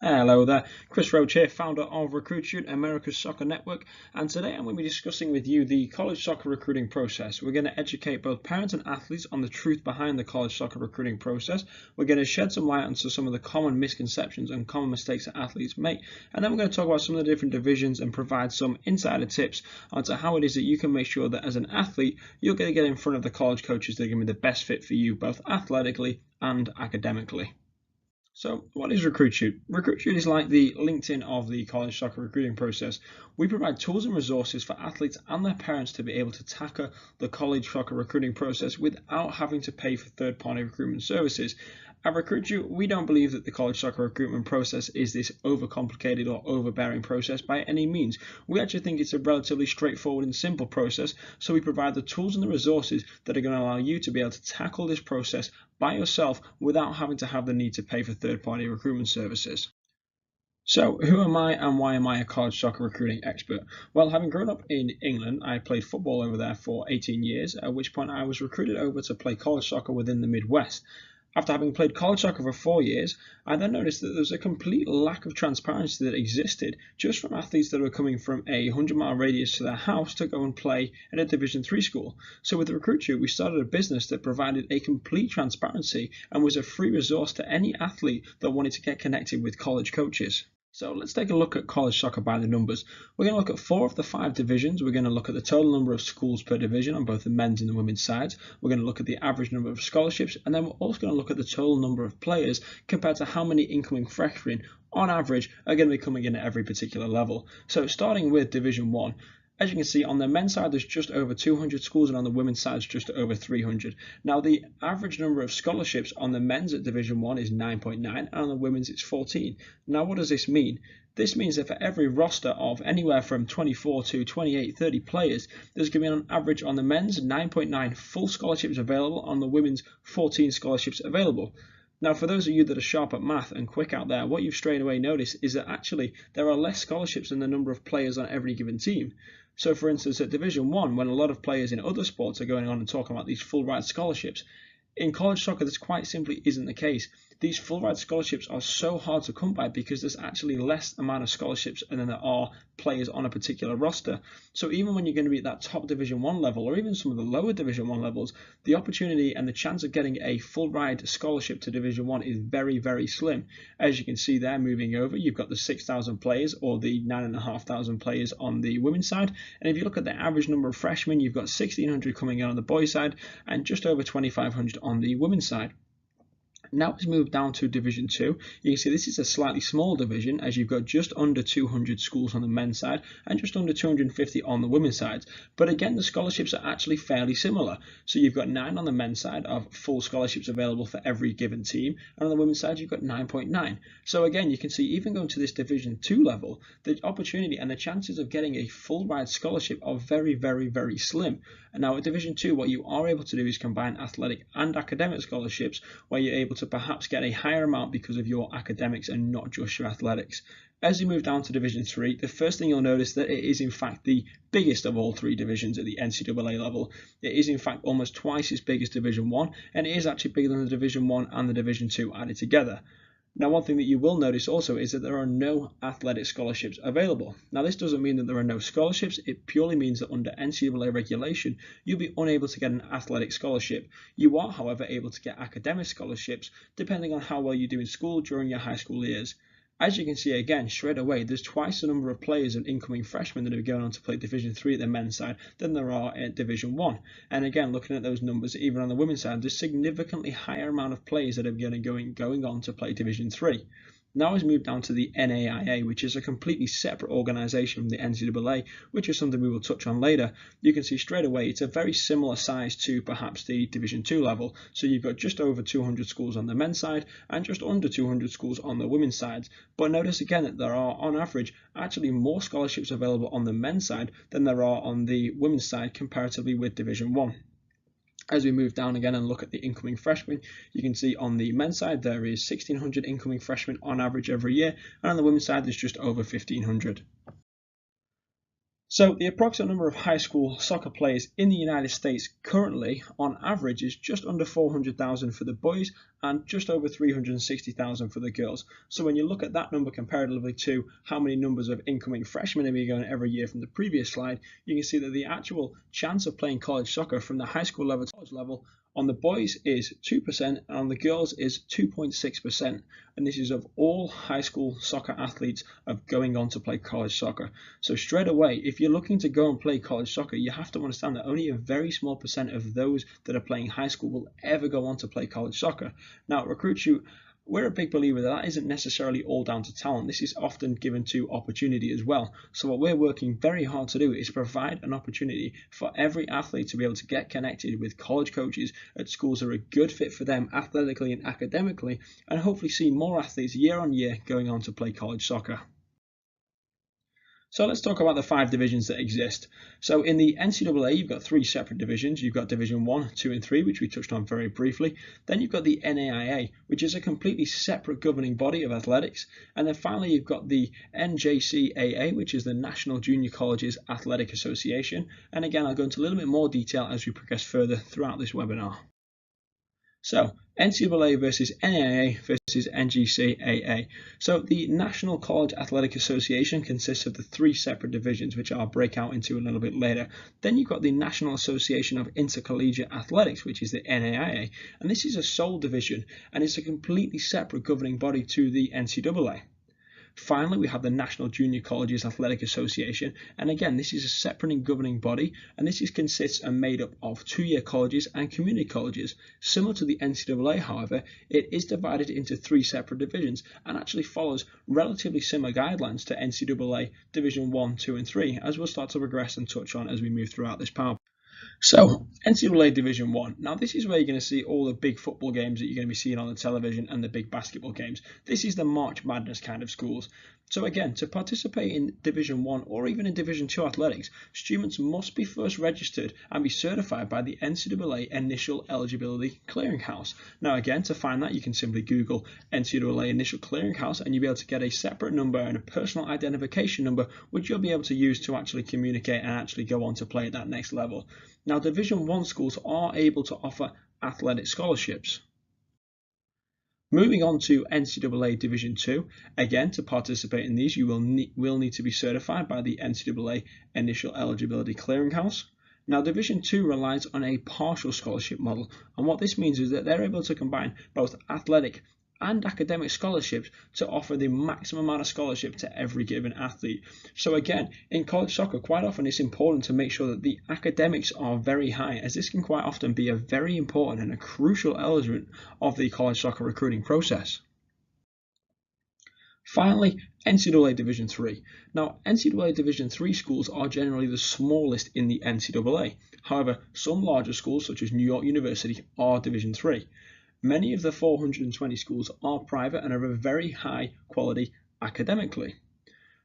Hello there, Chris Roach here, founder of Recruit America's Soccer Network, and today I'm going to be discussing with you the college soccer recruiting process. We're going to educate both parents and athletes on the truth behind the college soccer recruiting process. We're going to shed some light onto some of the common misconceptions and common mistakes that athletes make, and then we're going to talk about some of the different divisions and provide some insider tips onto how it is that you can make sure that as an athlete, you're going to get in front of the college coaches that are going to be the best fit for you, both athletically and academically. So what is Recruit? Recruit is like the LinkedIn of the college soccer recruiting process. We provide tools and resources for athletes and their parents to be able to tackle the college soccer recruiting process without having to pay for third-party recruitment services. At Recruit, we don't believe that the college soccer recruitment process is this overcomplicated or overbearing process by any means. We actually think it's a relatively straightforward and simple process, so we provide the tools and the resources that are going to allow you to be able to tackle this process by yourself without having to have the need to pay for third-party recruitment services. So, who am I and why am I a college soccer recruiting expert? Well, having grown up in England, I played football over there for 18 years, at which point I was recruited over to play college soccer within the Midwest. After having played college soccer for 4 years, I then noticed that there was a complete lack of transparency that existed just from athletes that were coming from a 100-mile radius to their house to go and play at a Division 3 school. So with Recruit, we started a business that provided a complete transparency and was a free resource to any athlete that wanted to get connected with college coaches. So let's take a look at college soccer by the numbers. We're going to look at 4 of the 5 divisions. We're going to look at the total number of schools per division on both the men's and the women's sides. We're going to look at the average number of scholarships, and then we're also going to look at the total number of players compared to how many incoming freshmen on average are going to be coming in at every particular level. So starting with Division 1. As you can see, on the men's side, there's just over 200 schools, and on the women's side, it's just over 300. Now, the average number of scholarships on the men's at Division 1 is 9.9, and on the women's, it's 14. Now, what does this mean? This means that for every roster of anywhere from 24 to 28, 30 players, there's going to be on average on the men's 9.9 full scholarships available, on the women's 14 scholarships available. Now, for those of you that are sharp at math and quick out there, what you've straight away noticed is that actually there are less scholarships than the number of players on every given team. So, for instance, at Division 1, when a lot of players in other sports are going on and talking about these full ride scholarships, in college soccer, this quite simply isn't the case. These full ride scholarships are so hard to come by because there's actually less amount of scholarships than there are players on a particular roster. So even when you're going to be at that top Division 1 level, or even some of the lower Division 1 levels, the opportunity and the chance of getting a full ride scholarship to Division 1 is very, very slim. As you can see there, moving over, you've got the 6,000 players or the 9,500 players on the women's side. And if you look at the average number of freshmen, you've got 1,600 coming in on the boys' side and just over 2,500 on the women's side. Now let's move down to Division 2. You can see this is a slightly small division, as you've got just under 200 schools on the men's side and just under 250 on the women's side. But again, the scholarships are actually fairly similar. So you've got 9 on the men's side of full scholarships available for every given team, and on the women's side you've got 9.9. So again, you can see even going to this Division 2 level, the opportunity and the chances of getting a full ride scholarship are very, very, very slim. And now at Division 2, what you are able to do is combine athletic and academic scholarships, where you're able to perhaps get a higher amount because of your academics and not just your athletics. As you move down to Division 3, the first thing you'll notice that it is in fact the biggest of all 3 divisions at the NCAA level. It is in fact almost twice as big as Division 1, and it is actually bigger than the Division 1 and the Division 2 added together. Now, one thing that you will notice also is that there are no athletic scholarships available. Now, this doesn't mean that there are no scholarships. It purely means that under NCAA regulation, you'll be unable to get an athletic scholarship. You are, however, able to get academic scholarships depending on how well you do in school during your high school years. As you can see again, straight away, there's twice the number of players and incoming freshmen that are going on to play Division 3 at the men's side than there are at Division 1. And again, looking at those numbers, even on the women's side, there's significantly higher amount of players that are going on to play Division 3. Now let's move down to the NAIA, which is a completely separate organisation from the NCAA, which is something we will touch on later. You can see straight away it's a very similar size to perhaps the Division 2 level. So you've got just over 200 schools on the men's side and just under 200 schools on the women's side. But notice again that there are, on average, actually more scholarships available on the men's side than there are on the women's side comparatively with Division 1. As we move down again and look at the incoming freshmen, you can see on the men's side there is 1,600 incoming freshmen on average every year, and on the women's side there's just over 1,500. So the approximate number of high school soccer players in the United States currently, on average, is just under 400,000 for the boys and just over 360,000 for the girls. So when you look at that number comparatively to how many numbers of incoming freshmen are going every year from the previous slide, you can see that the actual chance of playing college soccer from the high school level to college level on the boys is 2% and on the girls is 2.6%. And this is of all high school soccer athletes of going on to play college soccer. So straight away, if you're looking to go and play college soccer, you have to understand that only a very small percent of those that are playing high school will ever go on to play college soccer. Now, at Recruit, we're a big believer that isn't necessarily all down to talent. This is often given to opportunity as well. So what we're working very hard to do is provide an opportunity for every athlete to be able to get connected with college coaches at schools that are a good fit for them athletically and academically, and hopefully see more athletes year on year going on to play college soccer. So let's talk about the 5 divisions that exist. So in the NCAA, you've got 3 separate divisions. You've got Division 1, 2, and 3, which we touched on very briefly. Then you've got the NAIA, which is a completely separate governing body of athletics. And then finally, you've got the NJCAA, which is the National Junior Colleges Athletic Association. And again, I'll go into a little bit more detail as we progress further throughout this webinar. So NCAA versus NAIA versus NJCAA. So the National College Athletic Association consists of the 3 separate divisions, which I'll break out into a little bit later. Then you've got the National Association of Intercollegiate Athletics, which is the NAIA, and this is a sole division, and it's a completely separate governing body to the NCAA. Finally, we have the National Junior Colleges Athletic Association, and again, this is a separate and governing body, and this consists and made up of 2-year colleges and community colleges. Similar to the NCAA, however, it is divided into 3 separate divisions and actually follows relatively similar guidelines to NCAA Division 1, 2, and 3, as we'll start to progress and touch on as we move throughout this PowerPoint. So, NCAA Division 1. Now, this is where you're going to see all the big football games that you're going to be seeing on the television and the big basketball games. This is the March Madness kind of schools. So again, to participate in Division 1 or even in Division 2 athletics, students must be first registered and be certified by the NCAA Initial Eligibility Clearinghouse. Now again, to find that, you can simply Google NCAA Initial Clearinghouse and you'll be able to get a separate number and a personal identification number, which you'll be able to use to actually communicate and actually go on to play at that next level. Now, Division 1 schools are able to offer athletic scholarships. Moving on to NCAA Division 2, again, to participate in these, you will need to be certified by the NCAA Initial Eligibility Clearinghouse. Now, Division 2 relies on a partial scholarship model, and what this means is that they're able to combine both athletic and academic scholarships to offer the maximum amount of scholarship to every given athlete. So again, in college soccer, quite often it's important to make sure that the academics are very high, as this can quite often be a very important and a crucial element of the college soccer recruiting process. Finally, NCAA Division 3. Now, NCAA Division 3 schools are generally the smallest in the NCAA. However, some larger schools, such as New York University, are Division 3. Many of the 420 schools are private and are of very high quality academically.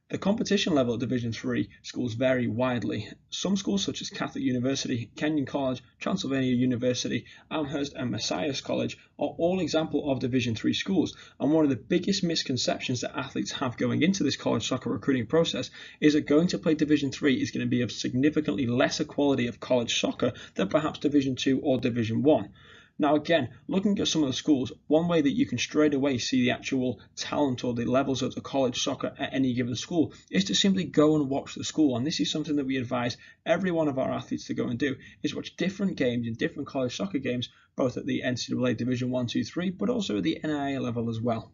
The competition level at Division 3 schools vary widely. Some schools such as Catholic University, Kenyon College, Transylvania University, Amherst and Messiah College are all examples of Division 3 schools, and one of the biggest misconceptions that athletes have going into this college soccer recruiting process is that going to play Division 3 is going to be of significantly lesser quality of college soccer than perhaps Division 2 or Division 1. Now again, looking at some of the schools, one way that you can straight away see the actual talent or the levels of the college soccer at any given school is to simply go and watch the school. And this is something that we advise every one of our athletes to go and do, is watch different games in different college soccer games, both at the NCAA Division 1, 2, 3, but also at the NAIA level as well.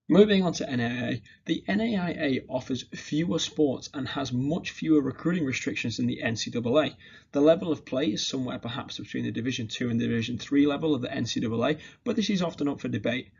Moving on to NAIA, the NAIA offers fewer sports and has much fewer recruiting restrictions than the NCAA. The level of play is somewhere perhaps between the Division 2 and Division 3 level of the NCAA, but this is often up for debate.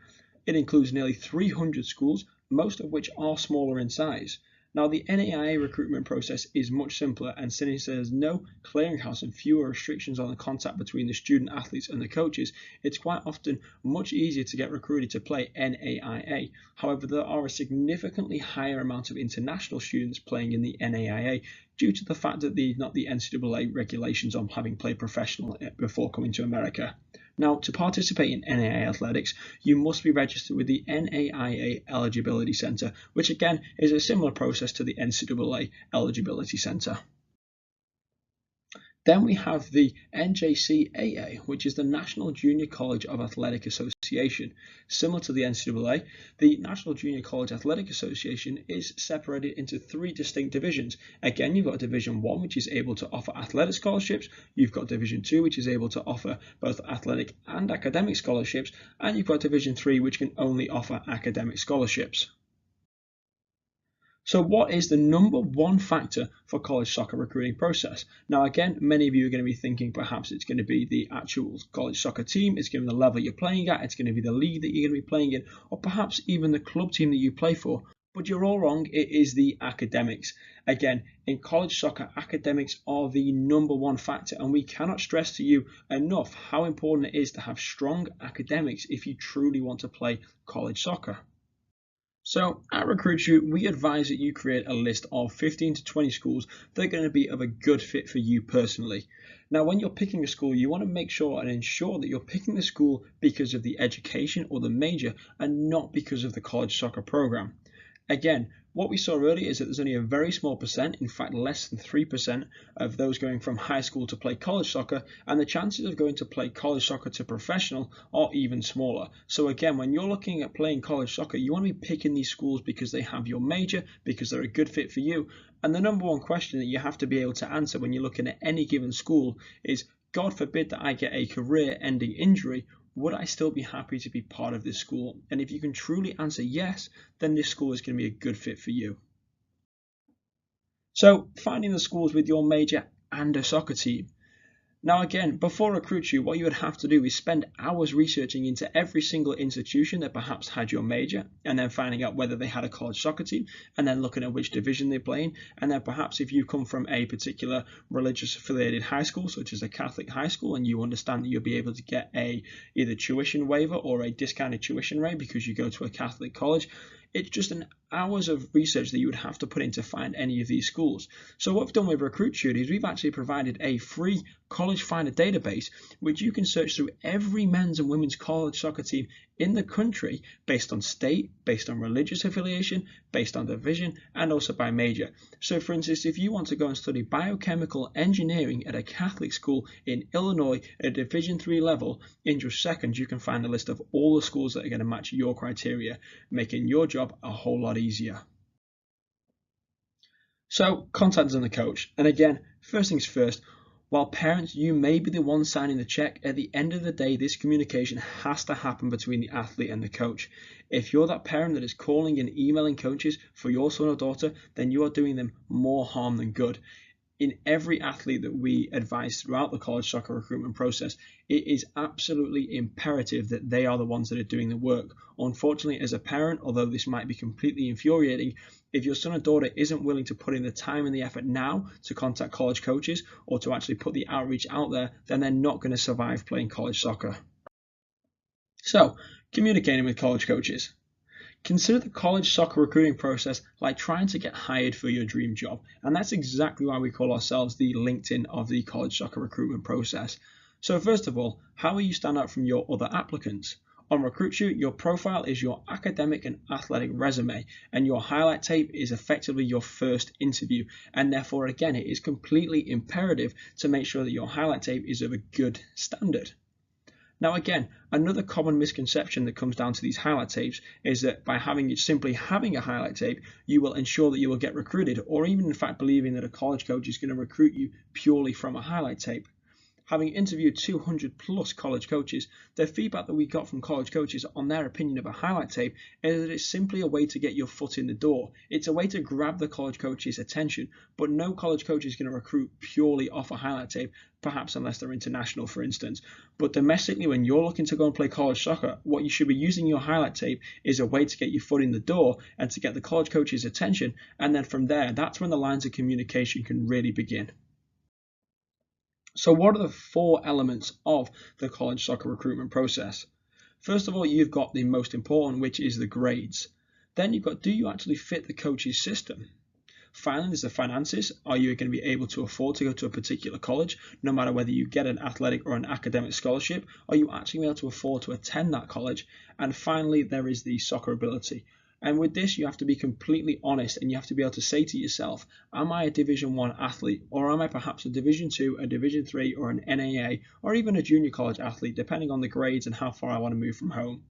It includes nearly 300 schools, most of which are smaller in size. Now, the NAIA recruitment process is much simpler, and since there's no clearinghouse and fewer restrictions on the contact between the student athletes and the coaches, it's quite often much easier to get recruited to play NAIA. However, there are a significantly higher amount of international students playing in the NAIA due to the fact that not the NCAA regulations on having played professional before coming to America. Now, to participate in NAIA athletics, you must be registered with the NAIA Eligibility Centre, which again is a similar process to the NCAA Eligibility Centre. Then we have the NJCAA, which is the National Junior College of Athletic Association. Similar to the NCAA, the National Junior College Athletic Association is separated into 3 distinct divisions. Again, you've got Division 1, which is able to offer athletic scholarships. You've got Division 2, which is able to offer both athletic and academic scholarships. And you've got Division 3, which can only offer academic scholarships. So what is the number one factor for college soccer recruiting process? Now, again, many of you are going to be thinking perhaps it's going to be the actual college soccer team, it's going to be the level you're playing at, it's going to be the league that you're going to be playing in, or perhaps even the club team that you play for. But you're all wrong, it is the academics. Again, in college soccer, academics are the number one factor, and we cannot stress to you enough how important it is to have strong academics if you truly want to play college soccer. So at Recruit-Shoot, we advise that you create a list of 15 to 20 schools that are going to be of a good fit for you personally. Now, when you're picking a school, you want to make sure and ensure that you're picking the school because of the education or the major and not because of the college soccer program. Again, what we saw earlier is that there's only a very small percent, in fact less than 3% of those going from high school to play college soccer, and the chances of going to play college soccer to professional are even smaller. So again, when you're looking at playing college soccer, you want to be picking these schools because they have your major, because they're a good fit for you. And the number one question that you have to be able to answer when you're looking at any given school is, God forbid that I get a career-ending injury, would I still be happy to be part of this school? And if you can truly answer yes, then this school is going to be a good fit for you. So finding the schools with your major and a soccer team. Now again, before Recruit-Shoot, what you would have to do is spend hours researching into every single institution that perhaps had your major, and then finding out whether they had a college soccer team, and then looking at which division they play in, and then perhaps if you come from a particular religious affiliated high school, such as a Catholic high school, and you understand that you'll be able to get a either tuition waiver or a discounted tuition rate because you go to a Catholic college, it's just an hours of research that you would have to put in to find any of these schools. So what we've done with Recruit-Shoot is we've actually provided a free college finder database which you can search through every men's and women's college soccer team in the country based on state, based on religious affiliation, based on division, and also by major. So for instance, if you want to go and study biochemical engineering at a Catholic school in Illinois at Division 3 level, in just seconds you can find a list of all the schools that are going to match your criteria, making your job a whole lot easier. So contacting the coach, and again, first things first, while parents, you may be the one signing the check, at the end of the day, this communication has to happen between the athlete and the coach. If you're that parent that is calling and emailing coaches for your son or daughter, then you are doing them more harm than good. In every athlete that we advise throughout the college soccer recruitment process, it is absolutely imperative that they are the ones that are doing the work. Unfortunately, as a parent, although this might be completely infuriating, if your son or daughter isn't willing to put in the time and the effort now to contact college coaches or to actually put the outreach out there, then they're not going to survive playing college soccer. So, communicating with college coaches. Consider the college soccer recruiting process like trying to get hired for your dream job, and that's exactly why we call ourselves the LinkedIn of the college soccer recruitment process. So first of all, how will you stand out from your other applicants? On Recruit-Shoot, your profile is your academic and athletic resume, and your highlight tape is effectively your first interview, and therefore again it is completely imperative to make sure that your highlight tape is of a good standard. Now again, another common misconception that comes down to these highlight tapes is that by simply having a highlight tape, you will ensure that you will get recruited, or even in fact believing that a college coach is going to recruit you purely from a highlight tape. Having interviewed 200 plus college coaches, the feedback that we got from college coaches on their opinion of a highlight tape is that it's simply a way to get your foot in the door. It's a way to grab the college coach's attention, but no college coach is going to recruit purely off a highlight tape, perhaps unless they're international, for instance. But domestically, when you're looking to go and play college soccer, what you should be using your highlight tape is a way to get your foot in the door and to get the college coach's attention, and then from there, that's when the lines of communication can really begin. So what are the 4 elements of the college soccer recruitment process? First of all, you've got the most important, which is the grades. Then you've got, do you actually fit the coach's system? Finally, there's the finances. Are you going to be able to afford to go to a particular college, no matter whether you get an athletic or an academic scholarship? Are you actually able to afford to attend that college? And finally, there is the soccer ability. And with this, you have to be completely honest, and you have to be able to say to yourself, am I a Division 1 athlete, or am I perhaps a Division 2, a Division 3, or an NAA, or even a junior college athlete, depending on the grades and how far I want to move from home?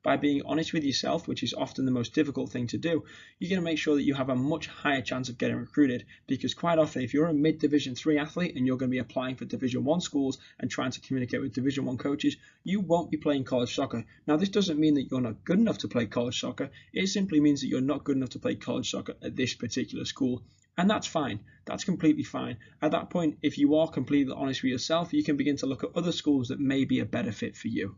By being honest with yourself, which is often the most difficult thing to do, you're going to make sure that you have a much higher chance of getting recruited, because quite often if you're a mid-Division 3 athlete and you're going to be applying for Division 1 schools and trying to communicate with Division 1 coaches, you won't be playing college soccer. Now, this doesn't mean that you're not good enough to play college soccer. It simply means that you're not good enough to play college soccer at this particular school. And that's fine. That's completely fine. At that point, if you are completely honest with yourself, you can begin to look at other schools that may be a better fit for you.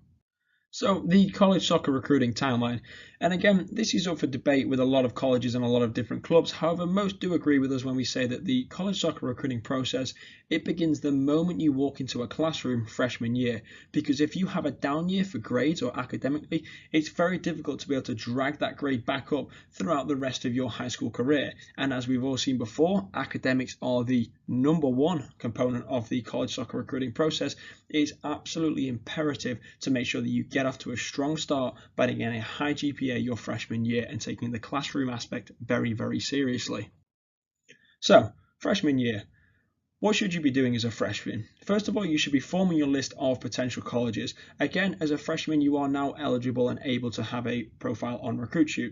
So the college soccer recruiting timeline, and again, this is up for debate with a lot of colleges and a lot of different clubs. However, most do agree with us when we say that the college soccer recruiting process, it begins the moment you walk into a classroom freshman year, because if you have a down year for grades or academically, it's very difficult to be able to drag that grade back up throughout the rest of your high school career. And as we've all seen before, academics are the number one component of the college soccer recruiting process. It is absolutely imperative to make sure that you get off to a strong start by getting a high GPA your freshman year and taking the classroom aspect very, very seriously. So, freshman year, what should you be doing as a freshman? First of all, you should be forming your list of potential colleges. Again, as a freshman, you are now eligible and able to have a profile on Recruitshoot.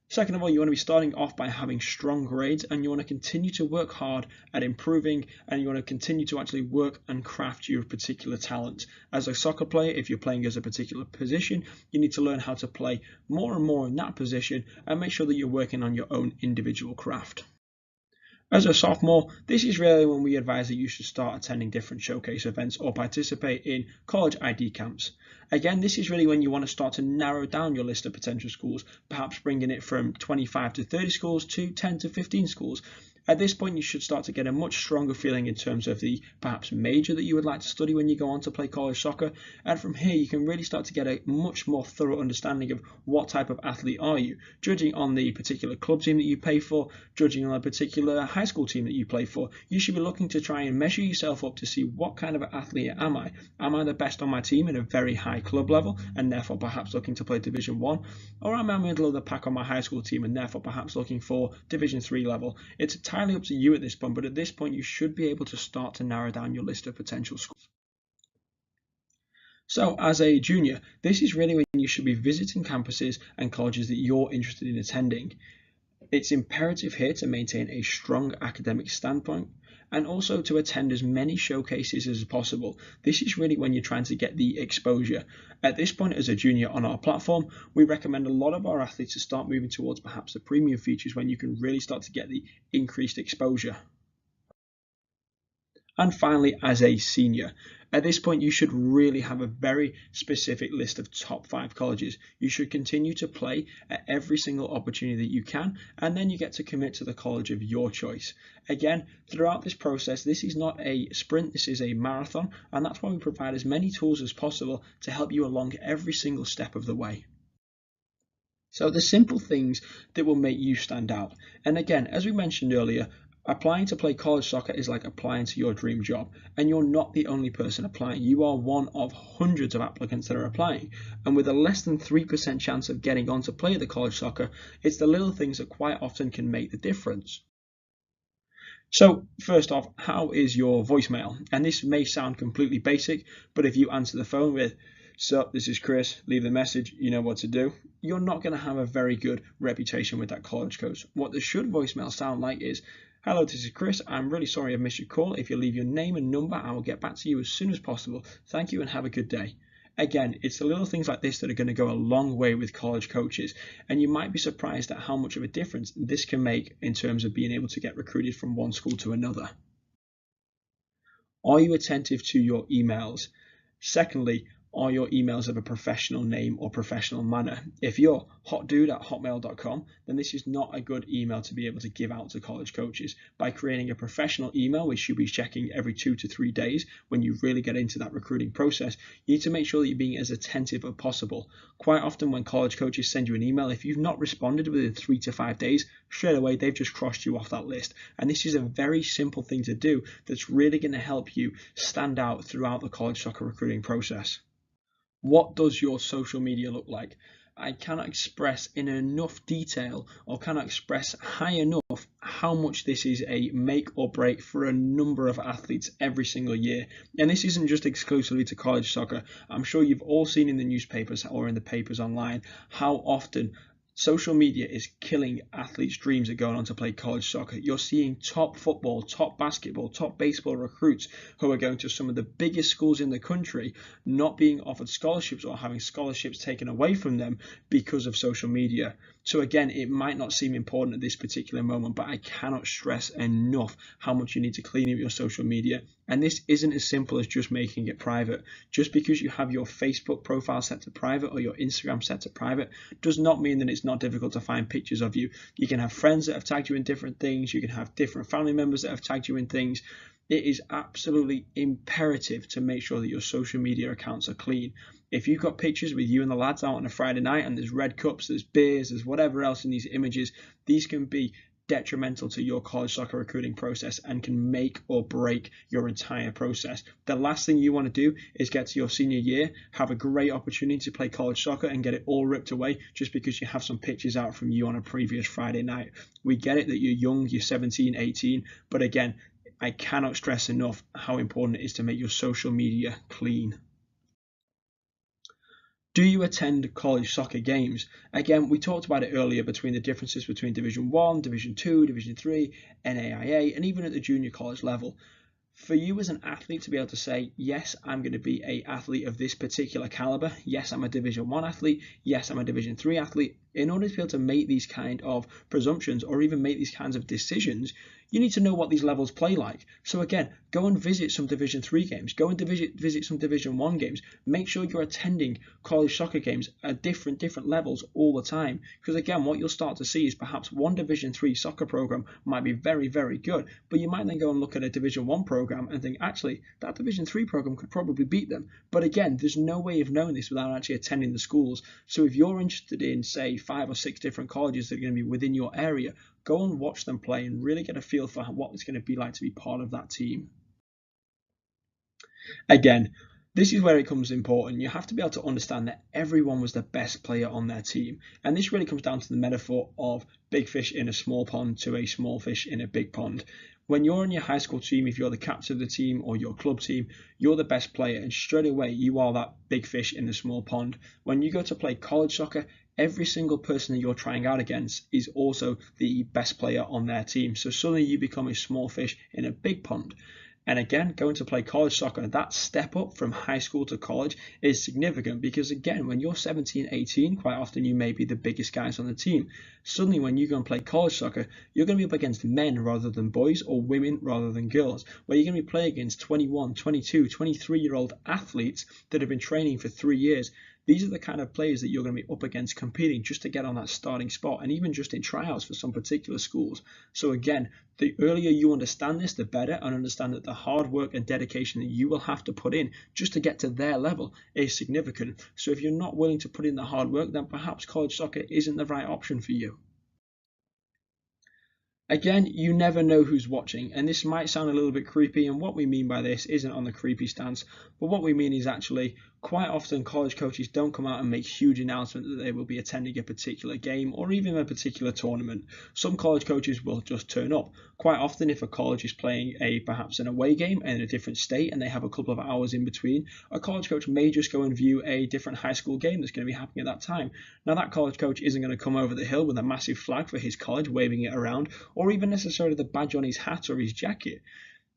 Second of all, you want to be starting off by having strong grades, and you want to continue to work hard at improving, and you want to continue to actually work and craft your particular talent. As a soccer player, if you're playing as a particular position, you need to learn how to play more and more in that position and make sure that you're working on your own individual craft. As a sophomore, this is really when we advise that you should start attending different showcase events or participate in college ID camps. Again, this is really when you want to start to narrow down your list of potential schools, perhaps bringing it from 25 to 30 schools to 10 to 15 schools. At this point, you should start to get a much stronger feeling in terms of the perhaps major that you would like to study when you go on to play college soccer. And from here, you can really start to get a much more thorough understanding of what type of athlete are you, judging on the particular club team that you play for, judging on a particular high school team that you play for. You should be looking to try and measure yourself up to see what kind of athlete am I. Am I the best on my team at a very high club level and therefore perhaps looking to play Division 1? Or am I middle of the pack on my high school team and therefore perhaps looking for Division 3 level? It's entirely up to you at this point, but at this point you should be able to start to narrow down your list of potential schools. So as a junior, this is really when you should be visiting campuses and colleges that you're interested in attending. It's imperative here to maintain a strong academic standpoint and also to attend as many showcases as possible. This is really when you're trying to get the exposure. At this point, as a junior on our platform, we recommend a lot of our athletes to start moving towards perhaps the premium features when you can really start to get the increased exposure. And finally, as a senior, at this point you should really have a very specific list of top 5 colleges. You should continue to play at every single opportunity that you can, and then you get to commit to the college of your choice. Again, throughout this process, this is not a sprint, this is a marathon, and that's why we provide as many tools as possible to help you along every single step of the way. So the simple things that will make you stand out. And again, as we mentioned earlier, applying to play college soccer is like applying to your dream job, and you're not the only person applying. You are one of hundreds of applicants that are applying, and with a less than 3% chance of getting on to play the college soccer, it's the little things that quite often can make the difference. So first off, how is your voicemail? And this may sound completely basic, but if you answer the phone with, "Sup, this is Chris, leave the message, you know what to do," you're not going to have a very good reputation with that college coach. What the should voicemail sound like is, "Hello, this is Chris. I'm really sorry I missed your call. If you leave your name and number, I will get back to you as soon as possible. Thank you and have a good day." Again, it's the little things like this that are going to go a long way with college coaches, and you might be surprised at how much of a difference this can make in terms of being able to get recruited from one school to another. Are you attentive to your emails? Secondly, are your emails of a professional name or professional manner? If you're hotdude@hotmail.com, then this is not a good email to be able to give out to college coaches. By creating a professional email, which you'll be checking every 2 to 3 days when you really get into that recruiting process, you need to make sure that you're being as attentive as possible. Quite often when college coaches send you an email, if you've not responded within 3 to 5 days, straight away they've just crossed you off that list. And this is a very simple thing to do that's really going to help you stand out throughout the college soccer recruiting process. What does your social media look like? I cannot express in enough detail or cannot express high enough how much this is a make or break for a number of athletes every single year. And this isn't just exclusively to college soccer. I'm sure you've all seen in the newspapers or in the papers online how often social media is killing athletes' dreams of going on to play college soccer. You're seeing top football, top basketball, top baseball recruits who are going to some of the biggest schools in the country not being offered scholarships or having scholarships taken away from them because of social media. So again, it might not seem important at this particular moment, but I cannot stress enough how much you need to clean up your social media. And this isn't as simple as just making it private. Just because you have your Facebook profile set to private or your Instagram set to private does not mean that it's not difficult to find pictures of you. You can have friends that have tagged you in different things. You can have different family members that have tagged you in things. It is absolutely imperative to make sure that your social media accounts are clean. If you've got pictures with you and the lads out on a Friday night and there's red cups, there's beers, there's whatever else in these images, these can be detrimental to your college soccer recruiting process and can make or break your entire process. The last thing you want to do is get to your senior year, have a great opportunity to play college soccer and get it all ripped away just because you have some pictures out from you on a previous Friday night. We get it that you're young, you're 17, 18, but again, I cannot stress enough how important it is to make your social media clean. Do you attend college soccer games? Again, we talked about it earlier between the differences between Division 1, Division 2, Division 3, NAIA, and even at the junior college level. For you as an athlete to be able to say, yes, I'm going to be an athlete of this particular caliber. Yes, I'm a Division 1 athlete. Yes, I'm a Division 3 athlete. In order to be able to make these kind of presumptions or even make these kinds of decisions, you need to know what these levels play like. So again, go and visit some Division 3 games. Go and visit some Division 1 games. Make sure you're attending college soccer games at different levels all the time. Because again, what you'll start to see is perhaps one Division 3 soccer program might be very, very good, but you might then go and look at a Division 1 program and think, actually, that Division 3 program could probably beat them. But again, there's no way of knowing this without actually attending the schools. So if you're interested in, say, 5 or 6 different colleges that are going to be within your area, go and watch them play and really get a feel for what it's going to be like to be part of that team. Again, this is where it becomes important. You have to be able to understand that everyone was the best player on their team. And this really comes down to the metaphor of big fish in a small pond to a small fish in a big pond. When you're on your high school team, if you're the captain of the team or your club team, you're the best player, and straight away you are that big fish in the small pond. When you go to play college soccer, every single person that you're trying out against is also the best player on their team. So suddenly you become a small fish in a big pond. And again, going to play college soccer, that step up from high school to college is significant because, again, when you're 17, 18, quite often you may be the biggest guys on the team. Suddenly, when you go and play college soccer, you're going to be up against men rather than boys or women rather than girls, where you're going to be playing against 21, 22, 23-year-old athletes that have been training for 3 years. These are the kind of players that you're going to be up against competing just to get on that starting spot and even just in tryouts for some particular schools. So again, the earlier you understand this, the better, and understand that the hard work and dedication that you will have to put in just to get to their level is significant. So if you're not willing to put in the hard work, then perhaps college soccer isn't the right option for you. Again, you never know who's watching, and this might sound a little bit creepy, and what we mean by this isn't on the creepy stance, but what we mean is actually quite often college coaches don't come out and make huge announcements that they will be attending a particular game or even a particular tournament. Some college coaches will just turn up. Quite often, if a college is playing perhaps an away game in a different state and they have a couple of hours in between, a college coach may just go and view a different high school game that's going to be happening at that time. Now, that college coach isn't going to come over the hill with a massive flag for his college, waving it around, or even necessarily the badge on his hat or his jacket.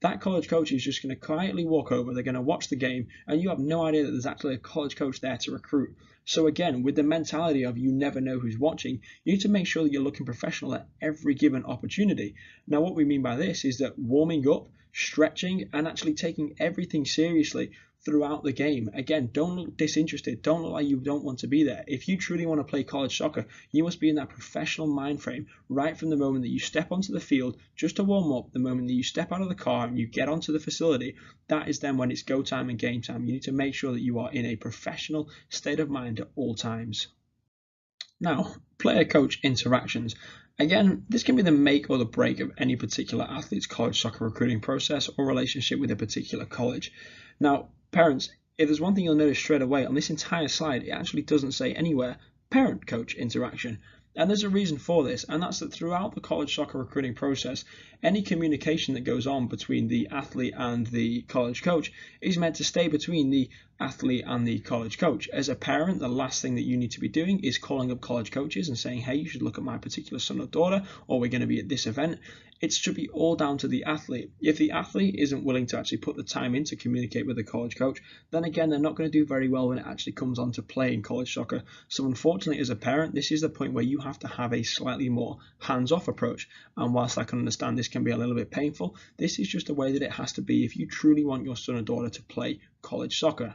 That college coach is just going to quietly walk over, they're going to watch the game, and you have no idea that there's actually a college coach there to recruit. So again, with the mentality of you never know who's watching, you need to make sure that you're looking professional at every given opportunity. Now, what we mean by this is that warming up, stretching, and actually taking everything seriously throughout the game. Again, don't look disinterested. Don't look like you don't want to be there. If you truly want to play college soccer, you must be in that professional mind frame right from the moment that you step onto the field, just to warm up, the moment that you step out of the car and you get onto the facility. That is then when it's go time and game time. You need to make sure that you are in a professional state of mind at all times. Now, player-coach interactions. Again, this can be the make or the break of any particular athlete's college soccer recruiting process or relationship with a particular college. Now, parents, if there's one thing you'll notice straight away on this entire slide, it actually doesn't say anywhere parent-coach interaction. And there's a reason for this, and that's that throughout the college soccer recruiting process, any communication that goes on between the athlete and the college coach is meant to stay between the athlete and the college coach. As a parent, the last thing that you need to be doing is calling up college coaches and saying, hey, you should look at my particular son or daughter, or we're going to be at this event. It should be all down to the athlete. If the athlete isn't willing to actually put the time in to communicate with the college coach, then again, they're not going to do very well when it actually comes on to playing college soccer. So unfortunately, as a parent, this is the point where you have to have a slightly more hands-off approach. And whilst I can understand this can be a little bit painful, this is just the way that it has to be if you truly want your son or daughter to play college soccer.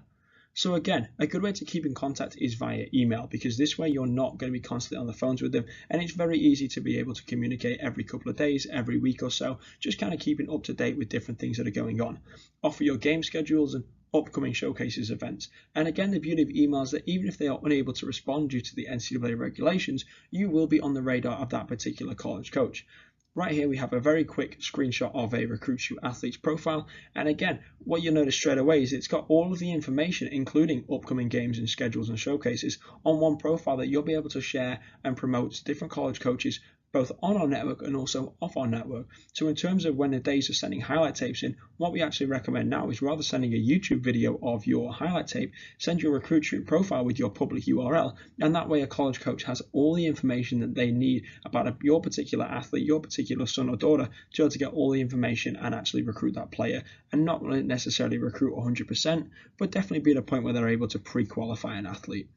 So again, a good way to keep in contact is via email, because this way you're not going to be constantly on the phones with them, and it's very easy to be able to communicate every couple of days, every week or so, just kind of keeping up to date with different things that are going on. Offer your game schedules and upcoming showcases events. And again, the beauty of emails is that even if they are unable to respond due to the NCAA regulations, you will be on the radar of that particular college coach. Right here we have a very quick screenshot of a Recruit You athlete's profile, and again, what you'll notice straight away is it's got all of the information, including upcoming games and schedules and showcases, on one profile that you'll be able to share and promote to different college coaches, both on our network and also off our network. So in terms of when the days of sending highlight tapes in, what we actually recommend now is rather sending a YouTube video of your highlight tape, send your Recruit You profile with your public URL, and that way a college coach has all the information that they need about your particular athlete, your particular son or daughter, to be able to get all the information and actually recruit that player, and not necessarily recruit 100%, but definitely be at a point where they're able to pre-qualify an athlete.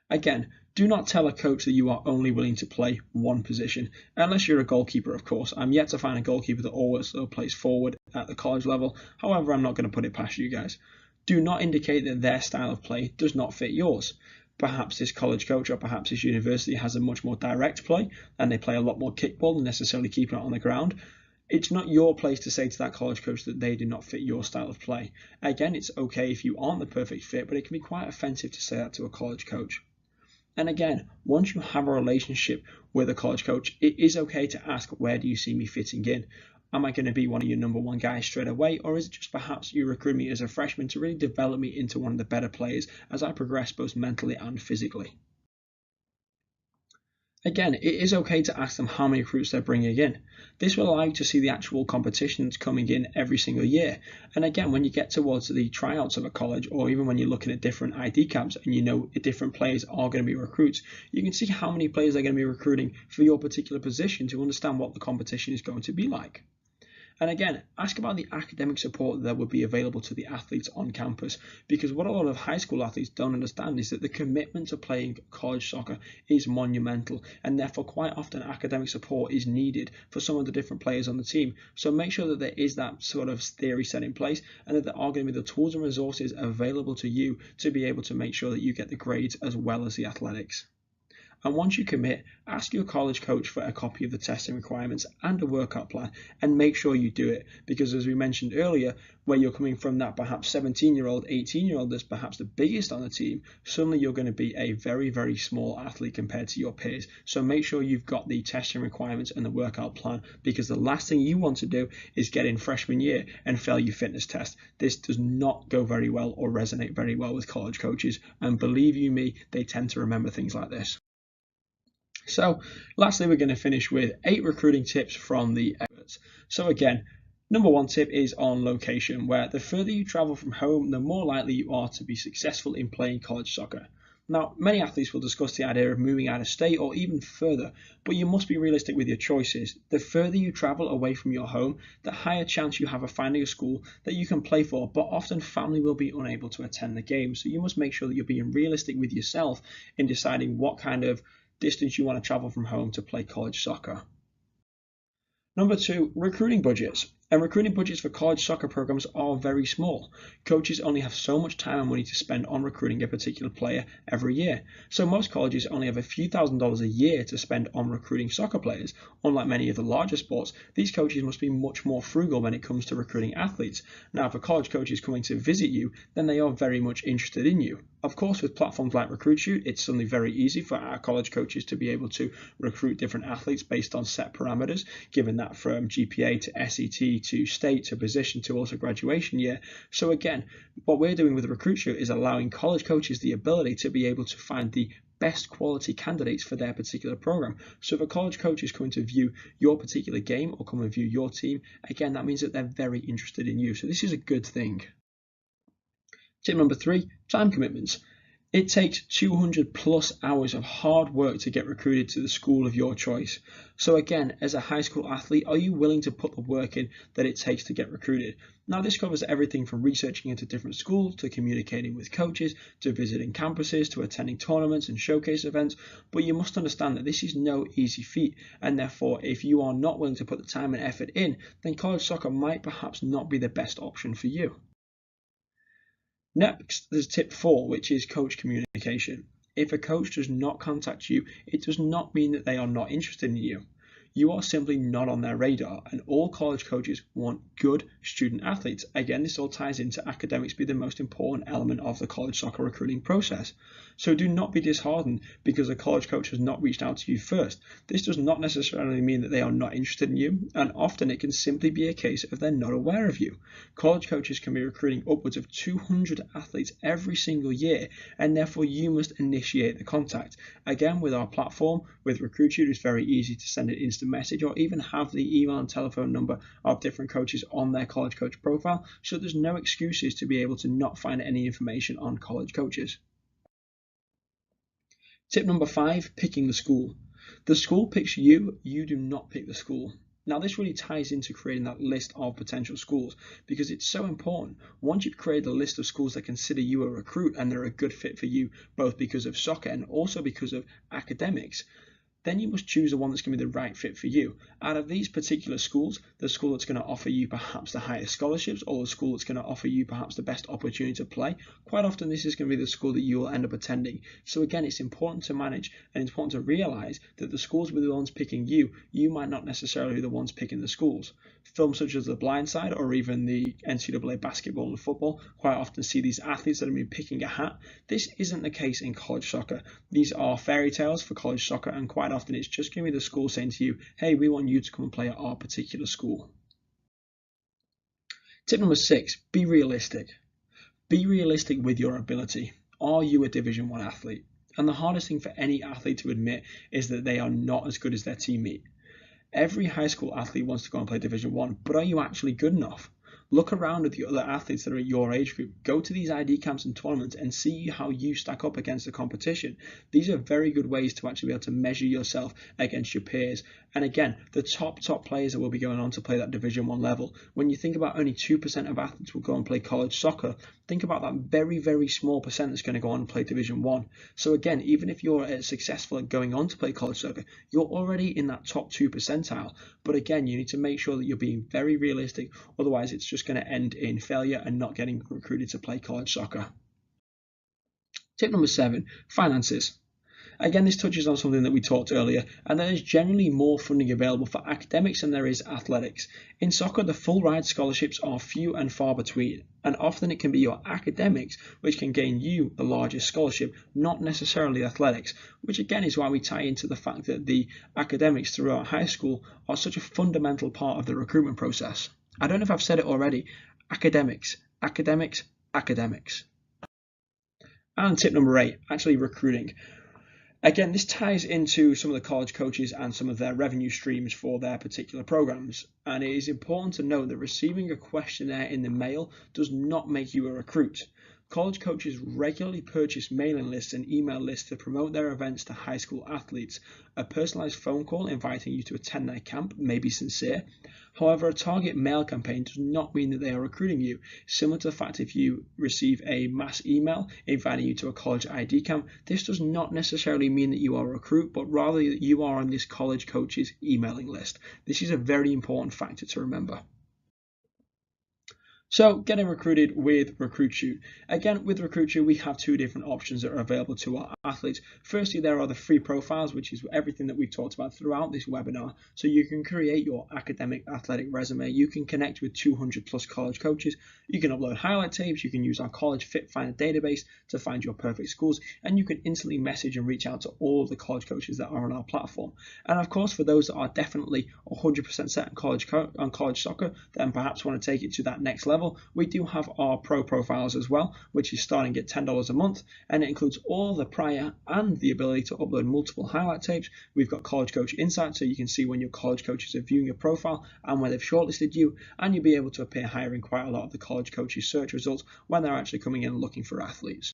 Again, do not tell a coach that you are only willing to play one position, unless you're a goalkeeper, of course. I'm yet to find a goalkeeper that also plays forward at the college level. However, I'm not going to put it past you guys. Do not indicate that their style of play does not fit yours. Perhaps this college coach or perhaps this university has a much more direct play, and they play a lot more kickball than necessarily keeping it on the ground. It's not your place to say to that college coach that they do not fit your style of play. Again, it's okay if you aren't the perfect fit, but it can be quite offensive to say that to a college coach. And again, once you have a relationship with a college coach, it is okay to ask, where do you see me fitting in? Am I going to be one of your number one guys straight away, or is it just perhaps you recruit me as a freshman to really develop me into one of the better players as I progress both mentally and physically? Again, it is okay to ask them how many recruits they're bringing in. This will allow you to see the actual competitions coming in every single year. And again, when you get towards the tryouts of a college, or even when you're looking at different ID camps and you know different players are going to be recruits, you can see how many players they're going to be recruiting for your particular position to understand what the competition is going to be like. And again, ask about the academic support that would be available to the athletes on campus, because what a lot of high school athletes don't understand is that the commitment to playing college soccer is monumental, and therefore quite often academic support is needed for some of the different players on the team. So make sure that there is that sort of theory set in place, and that there are going to be the tools and resources available to you to be able to make sure that you get the grades as well as the athletics. And once you commit, ask your college coach for a copy of the testing requirements and a workout plan, and make sure you do it, because as we mentioned earlier, where you're coming from that perhaps 17-year-old, 18-year-old that's perhaps the biggest on the team, suddenly you're going to be a very, very small athlete compared to your peers. So make sure you've got the testing requirements and the workout plan, because the last thing you want to do is get in freshman year and fail your fitness test. This does not go very well or resonate very well with college coaches, and believe you me, they tend to remember things like this. So lastly, we're going to finish with 8 recruiting tips from the experts. So again, number 1 tip is on location, where the further you travel from home, the more likely you are to be successful in playing college soccer. Now, many athletes will discuss the idea of moving out of state or even further, but you must be realistic with your choices. The further you travel away from your home, the higher chance you have of finding a school that you can play for, but often family will be unable to attend the game. So you must make sure that you're being realistic with yourself in deciding what kind of distance you want to travel from home to play college soccer. Number 2, recruiting budgets. And recruiting budgets for college soccer programs are very small. Coaches only have so much time and money to spend on recruiting a particular player every year. So most colleges only have a few $1,000s a year to spend on recruiting soccer players. Unlike many of the larger sports, these coaches must be much more frugal when it comes to recruiting athletes. Now, if a college coach is coming to visit you, then they are very much interested in you. Of course, with platforms like Recruitshoot, it's suddenly very easy for our college coaches to be able to recruit different athletes based on set parameters, given that from GPA to SET to state to position to also graduation year. So again, what we're doing with Recruitshoot is allowing college coaches the ability to be able to find the best quality candidates for their particular program. So if a college coach is coming to view your particular game or come and view your team, again, that means that they're very interested in you. So this is a good thing. Tip number 3, time commitments. It takes 200 plus hours of hard work to get recruited to the school of your choice. So again, as a high school athlete, are you willing to put the work in that it takes to get recruited? Now this covers everything from researching into different schools, to communicating with coaches, to visiting campuses, to attending tournaments and showcase events. But you must understand that this is no easy feat, and therefore if you are not willing to put the time and effort in, then college soccer might perhaps not be the best option for you. Next, there's tip 4, which is coach communication. If a coach does not contact you, it does not mean that they are not interested in you. You are simply not on their radar, and all college coaches want good student athletes. Again, this all ties into academics being the most important element of the college soccer recruiting process. So do not be disheartened because a college coach has not reached out to you first. This does not necessarily mean that they are not interested in you, and often it can simply be a case of they're not aware of you. College coaches can be recruiting upwards of 200 athletes every single year, and therefore you must initiate the contact. Again, with our platform, with Recruitshoot, it's very easy to send an instant message or even have the email and telephone number of different coaches on their college coach profile, so there's no excuses to be able to not find any information on college coaches. Tip number 5, picking the school. The school picks you, you do not pick the school. Now this really ties into creating that list of potential schools because it's so important. Once you've created a list of schools that consider you a recruit and they're a good fit for you, both because of soccer and also because of academics, then you must choose the one that's going to be the right fit for you. Out of these particular schools, the school that's going to offer you perhaps the highest scholarships or the school that's going to offer you perhaps the best opportunity to play, quite often this is going to be the school that you will end up attending. So again, it's important to manage and it's important to realize that the schools will be the ones picking you. You might not necessarily be the ones picking the schools. Films such as The Blind Side or even the NCAA basketball and football quite often see these athletes that have been picking a hat. This isn't the case in college soccer. These are fairy tales for college soccer, and quite often it's just going to be the school saying to you, hey, we want you to come and play at our particular school. Tip number 6, be realistic. Be realistic with your ability. Are you a Division 1 athlete? And the hardest thing for any athlete to admit is that they are not as good as their teammate. Every high school athlete wants to go and play Division 1, but are you actually good enough? Look around at the other athletes that are at your age group. Go to these ID camps and tournaments and see how you stack up against the competition. These are very good ways to actually be able to measure yourself against your peers. And again, the top players that will be going on to play that Division 1 level. When you think about only 2% of athletes will go and play college soccer, think about that very, very small percent that's going to go on and play Division 1. So again, even if you're successful at going on to play college soccer, you're already in that top 2 percentile. But again, you need to make sure that you're being very realistic. Otherwise, it's just going to end in failure and not getting recruited to play college soccer. Tip number 7, finances. Again, this touches on something that we talked earlier, and there is generally more funding available for academics than there is athletics. In soccer, the full ride scholarships are few and far between, and often it can be your academics which can gain you the largest scholarship, not necessarily athletics, which again is why we tie into the fact that the academics throughout high school are such a fundamental part of the recruitment process. I don't know if I've said it already, academics, academics, academics. And tip number 8, actually recruiting. Again, this ties into some of the college coaches and some of their revenue streams for their particular programs. And it is important to note that receiving a questionnaire in the mail does not make you a recruit. College coaches regularly purchase mailing lists and email lists to promote their events to high school athletes. A personalized phone call inviting you to attend their camp may be sincere. However, a target mail campaign does not mean that they are recruiting you. Similar to the fact if you receive a mass email inviting you to a college ID camp, this does not necessarily mean that you are a recruit, but rather that you are on this college coach's emailing list. This is a very important factor to remember. So getting recruited with RecruitShoot. Again, with RecruitShoot, we have two different options that are available to our athletes. Firstly, there are the free profiles, which is everything that we've talked about throughout this webinar. So you can create your academic athletic resume. You can connect with 200 plus college coaches. You can upload highlight tapes. You can use our College Fit Finder database to find your perfect schools. And you can instantly message and reach out to all of the college coaches that are on our platform. And of course, for those that are definitely 100% set on college soccer, then perhaps want to take it to that next level, we do have our pro profiles as well, which is starting at $10 a month, and it includes all the prior and the ability to upload multiple highlight tapes. We've got College Coach Insight, so you can see when your college coaches are viewing your profile and when they've shortlisted you, and you'll be able to appear higher in quite a lot of the college coaches search results when they're actually coming in looking for athletes.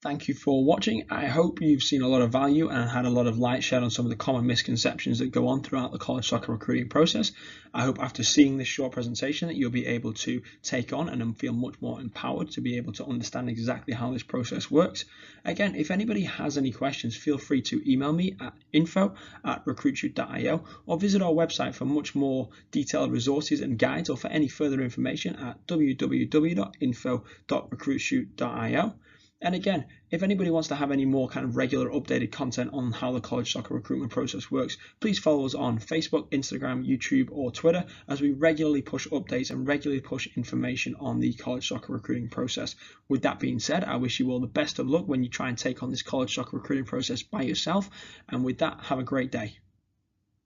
Thank you for watching. I hope you've seen a lot of value and had a lot of light shed on some of the common misconceptions that go on throughout the college soccer recruiting process. I hope after seeing this short presentation that you'll be able to take on and feel much more empowered to be able to understand exactly how this process works. Again, if anybody has any questions, feel free to email me at info@recruitshoot.io or visit our website for much more detailed resources and guides, or for any further information at www.info.recruitshoot.io. And again, if anybody wants to have any more kind of regular updated content on how the college soccer recruitment process works, please follow us on Facebook, Instagram, YouTube, or Twitter, as we regularly push updates and regularly push information on the college soccer recruiting process. With that being said, I wish you all the best of luck when you try and take on this college soccer recruiting process by yourself. And with that, have a great day.